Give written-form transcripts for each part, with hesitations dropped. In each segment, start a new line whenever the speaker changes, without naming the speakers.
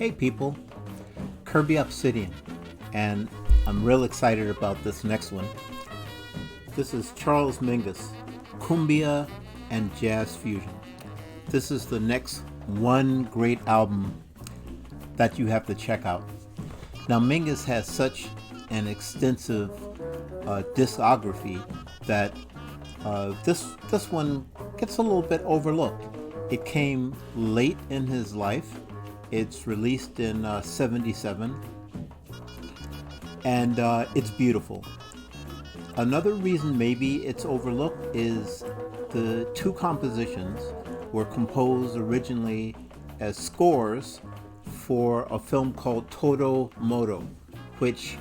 Hey people, Kirby Obsidian, and I'm real excited about this next one. This is Charles Mingus, Cumbia and Jazz Fusion. This is the next one great album that you have to check out. Now Mingus has such an extensive discography that this one gets a little bit overlooked. It came late in his life. It's released in 77, and it's beautiful. Another reason maybe it's overlooked is the two compositions were composed originally as scores for a film called Todo Moto, which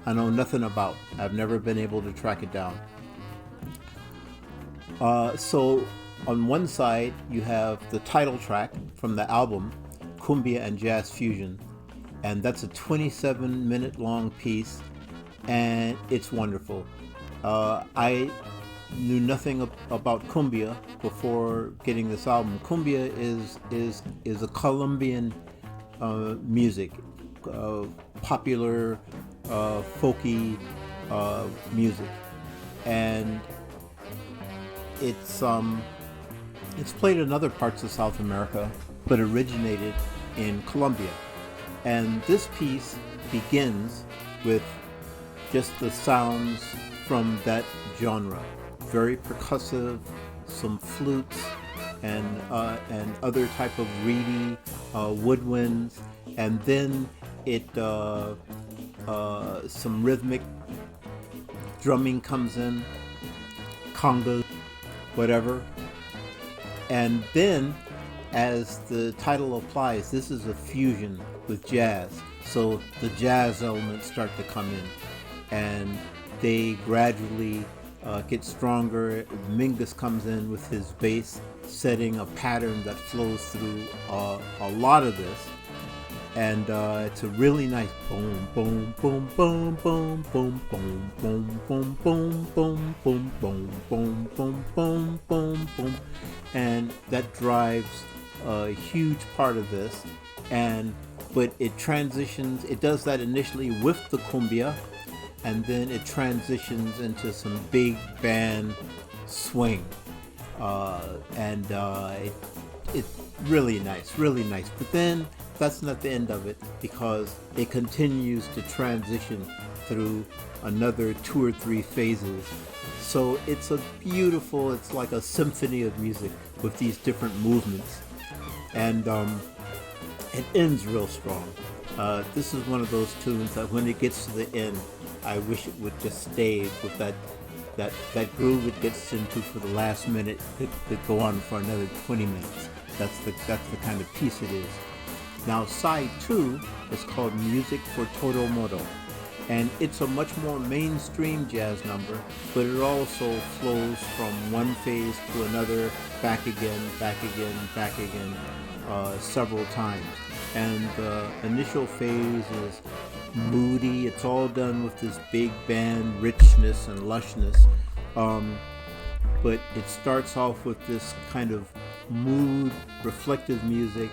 I know nothing about. I've never been able to track it down. So on one side you have the title track from the album, Cumbia and Jazz Fusion, and that's a 27-minute long piece, and it's wonderful. I knew nothing about cumbia before getting this album. Cumbia is a Colombian music, popular folky music, and it's played in other parts of South America, but originated in Colombia. And this piece begins with just the sounds from that genre, very percussive, some flutes and other type of reedy woodwinds, and then it some rhythmic drumming comes in, congas, whatever, and then, as the title applies, this is a fusion with jazz. So the jazz elements start to come in, and they gradually get stronger. Mingus comes in with his bass, setting a pattern that flows through a lot of this. And it's a really nice boom, boom, boom, boom, boom, boom, boom, boom, boom, boom, boom, boom, boom, boom, boom, boom, boom, boom, and that drives a huge part of this. But it transitions. It does that initially with the cumbia, and then it transitions into some big band swing, and it's really nice, really nice. But then that's not the end of it, because it continues to transition through another 2 or 3 phases. So it's it's like a symphony of music with these different movements, and it ends real strong. This is one of those tunes that when it gets to the end, I wish it would just stay with that groove it gets into for the last minute. It could go on for another 20 minutes. That's the kind of piece it is. Now side 2 is called Music for Todo Moto, and it's a much more mainstream jazz number, but it also flows from one phase to another, back again, several times. And the initial phase is moody. It's all done with this big band richness and lushness, but it starts off with this kind of mood reflective music,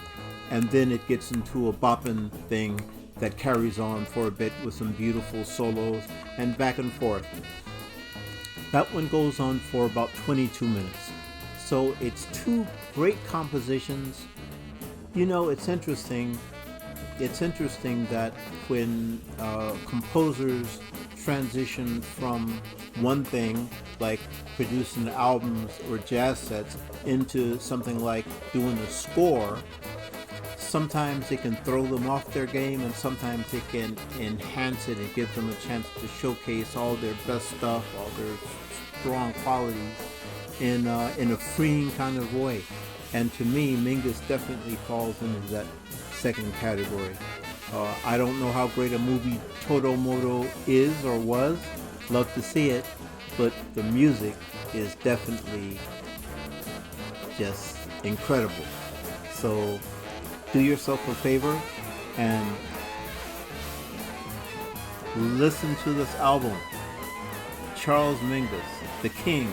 and then it gets into a bopping thing that carries on for a bit with some beautiful solos and back and forth. That one goes on for about 22 minutes. So it's 2 great compositions. You know, it's interesting that when composers transition from one thing, like producing albums or jazz sets, into something like doing a score, sometimes it can throw them off their game, and sometimes it can enhance it and give them a chance to showcase all their best stuff, all their strong qualities in a freeing kind of way. And to me, Mingus definitely falls into that second category. I don't know how great a movie Todo Moto is or was. Love to see it, but the music is definitely just incredible. So do yourself a favor and listen to this album. Charles Mingus, the King.